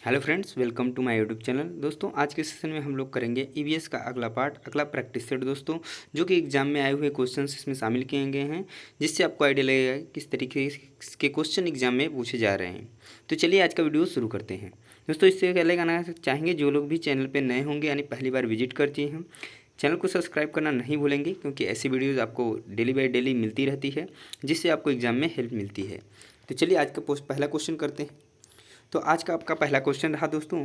Hello friends, welcome to my YouTube channel. दोस्तों, आज के सेशन में हम लोग करेंगे ईवीएस का अगला पार्ट, अगला प्रैक्टिस सेट दोस्तों, जो कि एग्जाम में आए हुए क्वेश्चंस इसमें शामिल किए गए हैं, जिससे आपको आइडिया लगेगा किस तरीके के क्वेश्चन एग्जाम में पूछे जा रहे हैं। तो चलिए आज का वीडियो शुरू करते हैं। दोस्तों, इससे पहले कहना चाहेंगे जो लोग भी चैनल पर नए होंगे यानी पहली बार विजिट करते हैं, चैनल को सब्सक्राइब करना नहीं भूलेंगे, क्योंकि ऐसी वीडियोज़ आपको डेली बाई डेली मिलती रहती है, जिससे आपको एग्जाम में हेल्प मिलती है। तो चलिए आज का पहला क्वेश्चन करते हैं। तो आज का आपका पहला क्वेश्चन रहा दोस्तों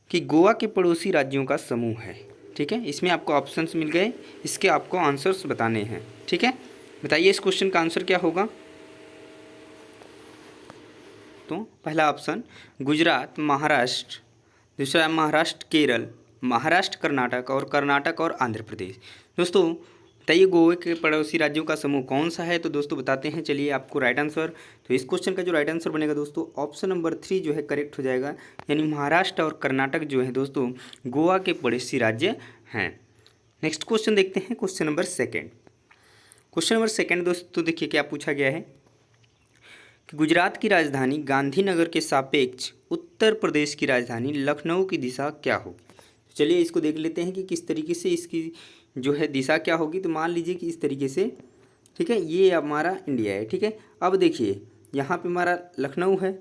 कि गोवा के पड़ोसी राज्यों का समूह है। ठीक है, इसमें आपको ऑप्शंस मिल गए, इसके आपको आंसर्स बताने हैं। ठीक है, बताइए इस क्वेश्चन का आंसर क्या होगा। तो पहला ऑप्शन गुजरात, महाराष्ट्र, दूसरा महाराष्ट्र केरल, महाराष्ट्र कर्नाटक और आंध्र प्रदेश। दोस्तों बताइए गोवा के पड़ोसी राज्यों का समूह कौन सा है। तो दोस्तों बताते हैं, चलिए आपको राइट आंसर। तो इस क्वेश्चन का जो राइट आंसर बनेगा दोस्तों, ऑप्शन नंबर 3 जो है करेक्ट हो जाएगा, यानी महाराष्ट्र और कर्नाटक जो है दोस्तों गोवा के पड़ोसी राज्य हैं। नेक्स्ट क्वेश्चन देखते हैं, question number second. Question number second दोस्तों देखिए क्या पूछा गया है कि गुजरात की राजधानी गांधीनगर के सापेक्ष उत्तर प्रदेश की राजधानी लखनऊ की दिशा क्या होगी। चलिए इसको देख लेते हैं कि किस तरीके से इसकी जो है दिशा क्या होगी। तो मान लीजिए कि इस तरीके से, ठीक है, ये हमारा इंडिया है। ठीक है, अब देखिए यहाँ पे हमारा लखनऊ है,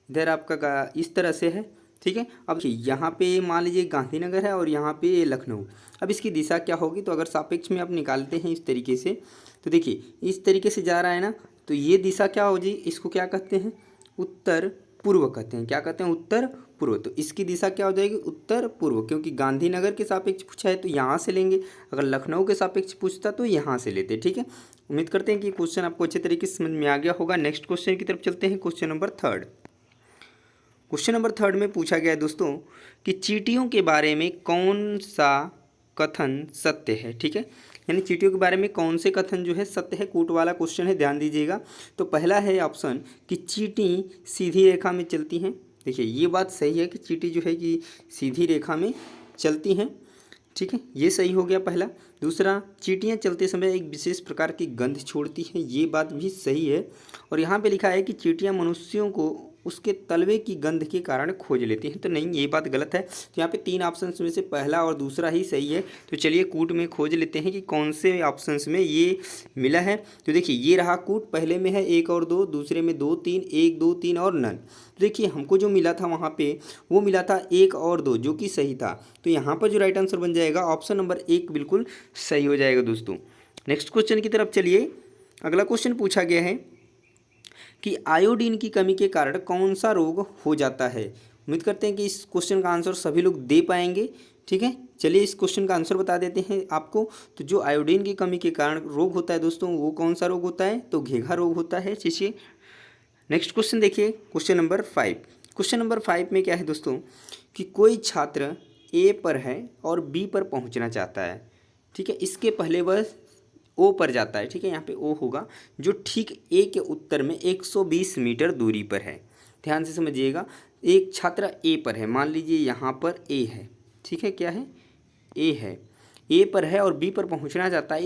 इधर आपका इस तरह से है। ठीक है, अब यहाँ पे मान लीजिए गांधीनगर है और यहाँ पे लखनऊ। अब इसकी दिशा क्या होगी। तो अगर सापेक्ष में आप निकालते हैं इस तरीके से, तो देखिए इस तरीके से जा रहा है ना, तो ये दिशा क्या हो जी, इसको क्या कहते हैं, उत्तर पूर्व कहते हैं। क्या कहते हैं, उत्तर पूर्व। तो इसकी दिशा क्या हो जाएगी, उत्तर पूर्व, क्योंकि गांधीनगर के सापेक्ष पूछा है तो यहाँ से लेंगे, अगर लखनऊ के सापेक्ष पूछता तो यहाँ से लेते। ठीक है, उम्मीद करते हैं कि क्वेश्चन आपको अच्छे तरीके से समझ में आ गया होगा। नेक्स्ट क्वेश्चन की तरफ चलते हैं, question number third. Question number third में पूछा गया है दोस्तों कि चींटियों के बारे में कौन सा कथन सत्य है। ठीक है, यानी चींटियों के बारे में कौन से कथन जो है सत्य है। कूट वाला क्वेश्चन है, ध्यान दीजिएगा। तो पहला है ऑप्शन कि चींटी सीधी रेखा में चलती हैं। देखिए ये बात सही है कि चींटी जो है कि सीधी रेखा में चलती हैं। ठीक है, ये सही हो गया पहला। दूसरा, चींटियाँ चलते समय एक विशेष प्रकार की गंध छोड़ती हैं, ये बात भी सही है। और यहाँ पे लिखा है कि चींटियाँ मनुष्यों को उसके तलवे की गंध के कारण खोज लेती हैं, तो नहीं, ये बात गलत है। तो यहाँ पे 3 ऑप्शन में से पहला और दूसरा ही सही है। तो चलिए कूट में खोज लेते हैं कि कौन से ऑप्शन में ये मिला है। तो देखिए ये रहा कूट, पहले में है 1 और 2, दूसरे में 2 3, 1 2 3 और नन। देखिए हमको जो मिला था वहाँ पे वो मिला था 1 और 2, जो कि सही था। तो यहाँ पर जो राइट आंसर बन जाएगा ऑप्शन नंबर 1 बिल्कुल सही हो जाएगा दोस्तों। नेक्स्ट क्वेश्चन की तरफ चलिए। अगला क्वेश्चन पूछा गया है कि आयोडीन की कमी के कारण कौन सा रोग हो जाता है। उम्मीद करते हैं कि इस क्वेश्चन का आंसर सभी लोग दे पाएंगे। ठीक है, चलिए इस क्वेश्चन का आंसर बता देते हैं आपको। तो जो आयोडीन की कमी के कारण रोग होता है दोस्तों, वो कौन सा रोग होता है, तो घेघा रोग होता है। चलिए नेक्स्ट क्वेश्चन देखिए, क्वेश्चन नंबर 5। क्वेश्चन नंबर 5 में क्या है दोस्तों कि कोई छात्र ए पर है और बी पर पहुंचना चाहता है। ठीक है, इसके पहले वह ओ पर जाता है। ठीक है, यहाँ पे ओ होगा जो ठीक ए के उत्तर में 120 मीटर दूरी पर है। ध्यान से समझिएगा, एक छात्र ए पर है, मान लीजिए यहाँ पर ए है। ठीक है, क्या है, ए है, ए पर है और बी पर पहुँचना चाहता है।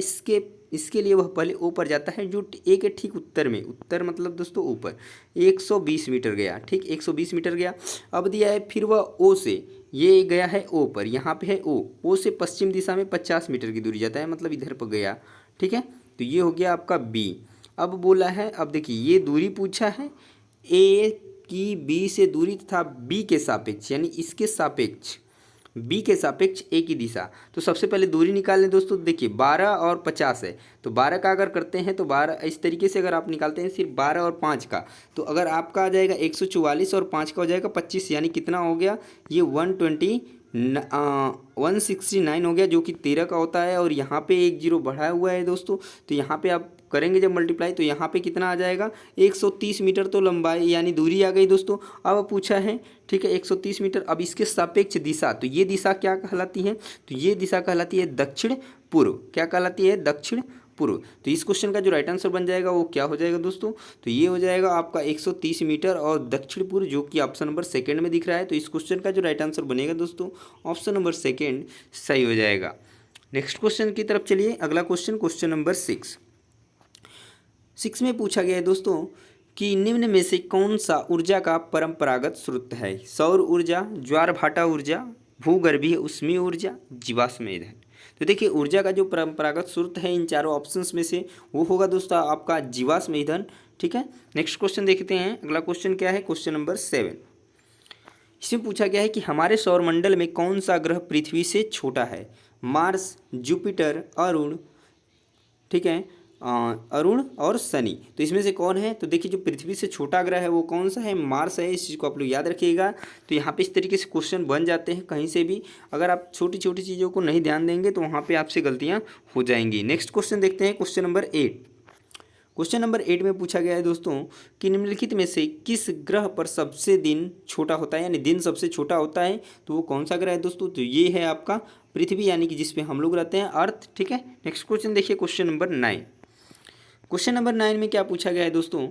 इसके लिए वह पहले ओ पर जाता है जो ए के ठीक उत्तर में, उत्तर मतलब दोस्तों ऊपर 120 मीटर गया। ठीक, 120 मीटर गया। अब दिया है फिर वह ओ से, ये गया है ओ पर, यहाँ पे है ओ से पश्चिम दिशा में 50 मीटर की दूरी जाता है, मतलब इधर पर गया। ठीक है, तो ये हो गया आपका बी। अब बोला है, अब देखिए ये दूरी पूछा है ए की बी से दूरी तथा बी के सापेक्ष, यानी इसके सापेक्ष, बी के सापेक्ष ए की दिशा। तो सबसे पहले दूरी निकाल लें दोस्तों। देखिए 12 और 50 है, तो 12 का अगर करते हैं तो 12 इस तरीके से अगर आप निकालते हैं सिर्फ 12 और 5 का, तो अगर आपका आ जाएगा 144 और 5 का हो जाएगा 25, यानी कितना हो गया, ये 169 हो गया, जो कि 13 का होता है। और यहाँ पे 1 जीरो बढ़ा हुआ है दोस्तों, तो यहाँ पे आप करेंगे जब मल्टीप्लाई, तो यहाँ पे कितना आ जाएगा, 130 मीटर तो लंबाई यानी दूरी आ गई दोस्तों। अब पूछा है, ठीक है, 130 मीटर। अब इसके सापेक्ष दिशा, तो ये दिशा क्या कहलाती है, तो ये दिशा कहलाती है दक्षिण पूर्व। क्या कहलाती है, दक्षिण पूर्व। तो इस क्वेश्चन का जो राइट आंसर बन जाएगा वो क्या हो जाएगा दोस्तों, तो ये हो जाएगा आपका 130 मीटर और दक्षिण पूर्व, जो कि ऑप्शन नंबर सेकंड में दिख रहा है। तो इस क्वेश्चन का जो राइट आंसर बनेगा दोस्तों, ऑप्शन नंबर सेकंड सही हो जाएगा। नेक्स्ट क्वेश्चन की तरफ चलिए। अगला क्वेश्चन, क्वेश्चन नंबर 6 में पूछा गया है दोस्तों कि निम्न में से कौन सा ऊर्जा का परंपरागत स्रोत है? सौर ऊर्जा, ज्वार भाटा ऊर्जा, भूगर्भीय ऊष्मीय ऊर्जा, जीवाश्म ईंधन। तो देखिए ऊर्जा का जो परंपरागत स्रोत है इन चारों ऑप्शंस में से वो होगा दोस्तों आपका जीवाश्म ईंधन। ठीक है, नेक्स्ट क्वेश्चन देखते हैं। अगला क्वेश्चन क्या है? Question number 7। इसमें पूछा गया है कि हमारे सौरमंडल में कौन सा ग्रह पृथ्वी से छोटा है? मार्स, जुपिटर, अरुण, ठीक है, अरुण और शनि। तो इसमें से कौन है? तो देखिए जो पृथ्वी से छोटा ग्रह है वो कौन सा है? मार्स है। इस चीज़ को आप लोग याद रखिएगा। तो यहाँ पे इस तरीके से क्वेश्चन बन जाते हैं कहीं से भी। अगर आप छोटी छोटी चीज़ों को नहीं ध्यान देंगे तो वहाँ पे आपसे गलतियाँ हो जाएंगी। नेक्स्ट क्वेश्चन देखते हैं, क्वेश्चन नंबर 8। क्वेश्चन नंबर 8 में पूछा गया है दोस्तों कि निम्नलिखित में से किस ग्रह पर सबसे दिन छोटा होता है, यानी दिन सबसे छोटा होता है? तो वो कौन सा ग्रह है दोस्तों? तो ये है आपका पृथ्वी, यानी कि जिसपे हम लोग रहते हैं, अर्थ। ठीक है, नेक्स्ट क्वेश्चन देखिए, क्वेश्चन नंबर 9। क्वेश्चन नंबर 9 में क्या पूछा गया है दोस्तों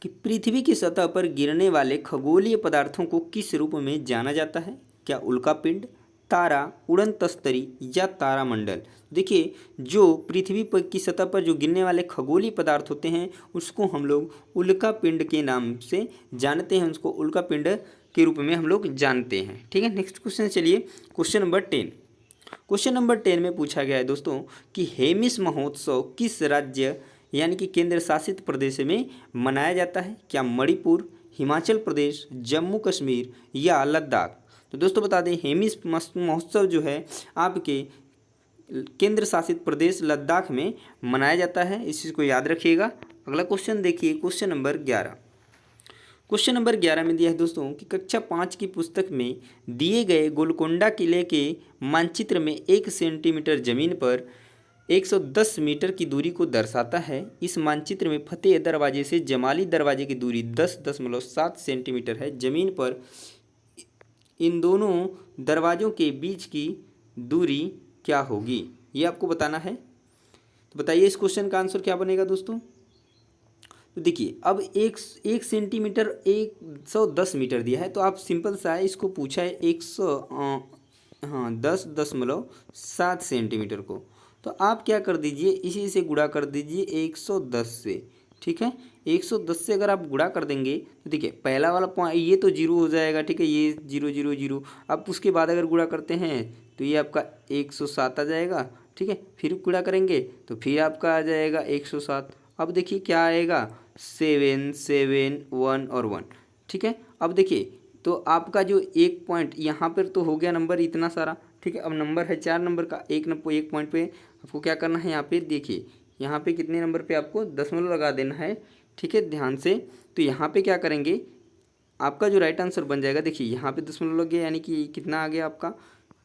कि पृथ्वी की सतह पर गिरने वाले खगोलीय पदार्थों को किस रूप में जाना जाता है? क्या उल्कापिंड, तारा, उड़न तस्तरी या तारामंडल? देखिए जो पृथ्वी पर की सतह पर जो गिरने वाले खगोलीय पदार्थ होते हैं उसको हम लोग उल्कापिंड के नाम से जानते हैं, उसको उल्कापिंड के रूप में हम लोग जानते हैं। ठीक है, नेक्स्ट क्वेश्चन चलिए, क्वेश्चन नंबर 10। क्वेश्चन नंबर 10 में पूछा गया है दोस्तों कि हेमिस महोत्सव किस राज्य यानी कि केंद्र शासित प्रदेश में मनाया जाता है? क्या मणिपुर, हिमाचल प्रदेश, जम्मू कश्मीर या लद्दाख? तो दोस्तों बता दें हेमिस महोत्सव जो है आपके केंद्र शासित प्रदेश लद्दाख में मनाया जाता है। इस चीज़ को याद रखिएगा। अगला क्वेश्चन देखिए, क्वेश्चन नंबर 11। क्वेश्चन नंबर 11 में दिया है दोस्तों कि कक्षा 5 की पुस्तक में दिए गए गोलकोंडा किले के मानचित्र में 1 सेंटीमीटर जमीन पर 110 मीटर की दूरी को दर्शाता है। इस मानचित्र में फतेह दरवाजे से जमाली दरवाजे की दूरी 10.7 सेंटीमीटर है। जमीन पर इन दोनों दरवाज़ों के बीच की दूरी क्या होगी, ये आपको बताना है। तो बताइए इस क्वेश्चन का आंसर क्या बनेगा दोस्तों? तो देखिए अब एक सेंटीमीटर 110 मीटर दिया है, तो आप सिंपल सा है, इसको पूछा है 10.7 सेंटीमीटर को, तो आप क्या कर दीजिए इसी से गुणा कर दीजिए 110 से। ठीक है, 110 से अगर आप गुणा कर देंगे तो देखिए पहला वाला पॉइंट ये तो जीरो हो जाएगा। ठीक है, ये 0 0 0। अब उसके बाद अगर गुणा करते हैं तो ये आपका 107 आ जाएगा। ठीक है, फिर गुणा करेंगे तो फिर आपका आ जाएगा 107। अब देखिए क्या आएगा 7 7 1 और 1। ठीक है, अब देखिए तो आपका जो एक पॉइंट यहाँ पर तो हो गया नंबर इतना सारा। ठीक है, अब नंबर है 4 नंबर का, एक पॉइंट पे आपको क्या करना है, यहाँ पे देखिए यहाँ पे कितने नंबर पे आपको दशमलव लगा देना है। ठीक है, ध्यान से। तो यहाँ पे क्या करेंगे, आपका जो राइट आंसर बन जाएगा, देखिए यहाँ पे दशमलव लग गया, यानी कि कितना आ गया आपका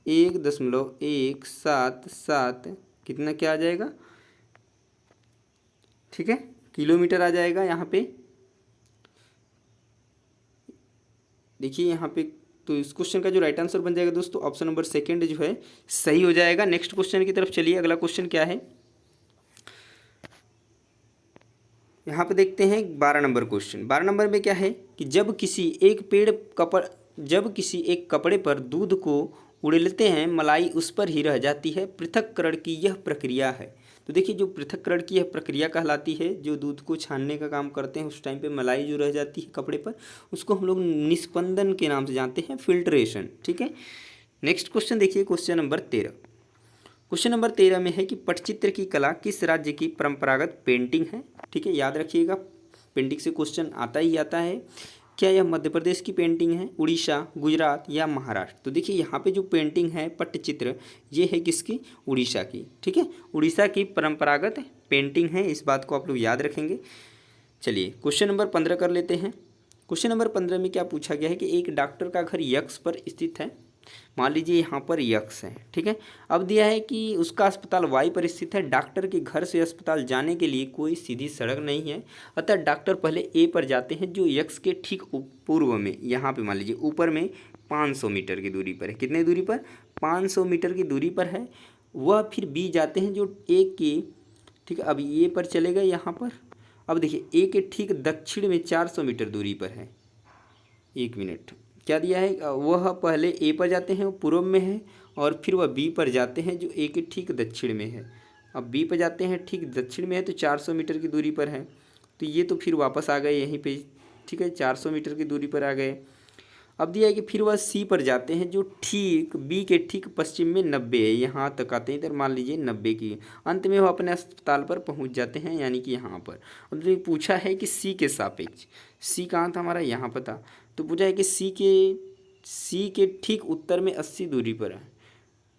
1.177 कितना क्या आ जाएगा, ठीक है, किलोमीटर आ जाएगा यहाँ पे। देखिए यहाँ पे तो इस क्वेश्चन का जो राइट आंसर बन जाएगा दोस्तों ऑप्शन नंबर सेकंड जो है सही हो जाएगा। नेक्स्ट क्वेश्चन की तरफ चलिए। अगला क्वेश्चन क्या है, यहाँ पे देखते हैं 12 नंबर क्वेश्चन। 12 नंबर में क्या है कि जब किसी एक कपड़े पर दूध को उड़ेलते हैं मलाई उस पर ही रह जाती है, पृथक्करण की यह प्रक्रिया है। तो देखिए जो पृथक्करण की यह प्रक्रिया कहलाती है, जो दूध को छानने का काम करते हैं उस टाइम पे मलाई जो रह जाती है कपड़े पर, उसको हम लोग निस्पंदन के नाम से जानते हैं, फिल्ट्रेशन। ठीक है, नेक्स्ट क्वेश्चन देखिए, क्वेश्चन नंबर 13। क्वेश्चन नंबर 13 में है कि पटचित्र की कला किस राज्य की परंपरागत पेंटिंग है? ठीक है, याद रखिएगा पेंटिंग से क्वेश्चन आता ही आता है। क्या यह मध्य प्रदेश की पेंटिंग है, उड़ीसा, गुजरात या महाराष्ट्र? तो देखिए यहाँ पे जो पेंटिंग है पट्टचित्र, ये है किसकी, उड़ीसा की। ठीक है, उड़ीसा की परंपरागत पेंटिंग है, इस बात को आप लोग याद रखेंगे। चलिए क्वेश्चन नंबर 15 कर लेते हैं। क्वेश्चन नंबर 15 में क्या पूछा गया है कि एक डॉक्टर का घर यक्ष पर स्थित है। मान लीजिए यहाँ पर यक्ष है। ठीक है, अब दिया है कि उसका अस्पताल वाई पर स्थित है। डॉक्टर के घर से अस्पताल जाने के लिए कोई सीधी सड़क नहीं है, अतः डॉक्टर पहले ए पर जाते हैं जो यक्ष के ठीक पूर्व में, यहाँ पे मान लीजिए ऊपर में 500 मीटर की दूरी पर है। कितने दूरी पर, 500 मीटर की दूरी पर है। वह फिर बी जाते हैं जो ए के, ठीक है, अब ए पर चले गए यहाँ पर। अब देखिए ए के ठीक दक्षिण में 400 मीटर दूरी पर है। एक मिनट, क्या दिया है, वह पहले ए पर जाते हैं वो पूर्व में है, और फिर वह बी पर जाते हैं जो ए के ठीक दक्षिण में है। अब बी पर जाते हैं ठीक दक्षिण में है तो 400 मीटर की दूरी पर है। तो ये तो फिर वापस आ गए यहीं पे, ठीक है, 400 मीटर की दूरी पर आ गए। अब दिया है कि फिर वह सी पर जाते हैं जो ठीक बी के ठीक पश्चिम में 90 है, यहाँ तक आते हैं, इधर मान लीजिए 90 की। अंत में वो अपने अस्पताल पर पहुँच जाते हैं, यानी कि यहाँ पर। अब तो पूछा है कि सी के सापेक्ष, सी कहाँ था हमारा, यहाँ पर था। तो पूछा है कि सी के ठीक उत्तर में 80 दूरी पर है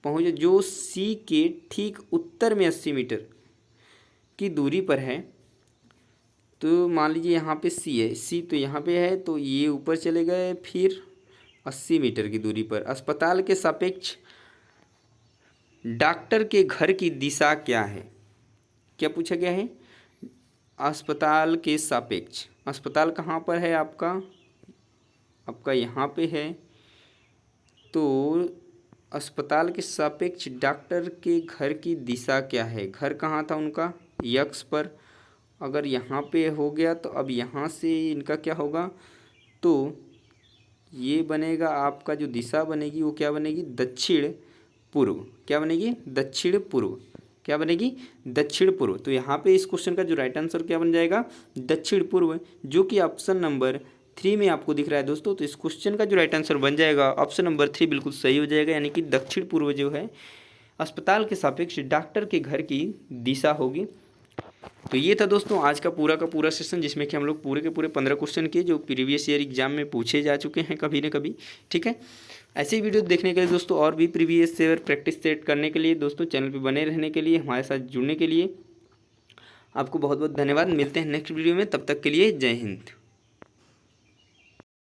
पहुँच, जो सी के ठीक उत्तर में 80 मीटर की दूरी पर है। तो मान लीजिए यहाँ पे सी है, सी तो यहाँ पे है, तो ये ऊपर चले गए, फिर 80 मीटर की दूरी पर अस्पताल के सापेक्ष डॉक्टर के घर की दिशा क्या है। क्या पूछा गया है, अस्पताल के सापेक्ष, अस्पताल कहाँ पर है आपका, आपका यहाँ पे है। तो अस्पताल के सापेक्ष डॉक्टर के घर की दिशा क्या है, घर कहाँ था उनका, यक्स पर। अगर यहाँ पे हो गया तो अब यहाँ से इनका क्या होगा, तो ये बनेगा आपका, जो दिशा बनेगी वो क्या बनेगी, दक्षिण पूर्व। क्या बनेगी, दक्षिण पूर्व। क्या बनेगी, दक्षिण पूर्व। तो यहाँ पे इस क्वेश्चन का जो राइट आंसर क्या बन जाएगा, दक्षिण पूर्व, जो कि ऑप्शन नंबर 3 में आपको दिख रहा है दोस्तों। तो इस क्वेश्चन का जो राइट आंसर बन जाएगा ऑप्शन नंबर 3 बिल्कुल सही हो जाएगा, यानी कि दक्षिण पूर्व जो है अस्पताल के सापेक्ष डॉक्टर के घर की दिशा होगी। तो ये था दोस्तों आज का पूरा सेशन, जिसमें कि हम लोग पूरे के पूरे 15 क्वेश्चन किए जो प्रीवियस ईयर एग्जाम में पूछे जा चुके हैं कभी न कभी। ठीक है, ऐसे ही वीडियो देखने के लिए दोस्तों, और भी प्रीवियस ईयर प्रैक्टिस सेट करने के लिए दोस्तों, चैनल पे बने रहने के लिए, हमारे साथ जुड़ने के लिए आपको बहुत बहुत धन्यवाद। मिलते हैं नेक्स्ट वीडियो में, तब तक के लिए जय हिंद।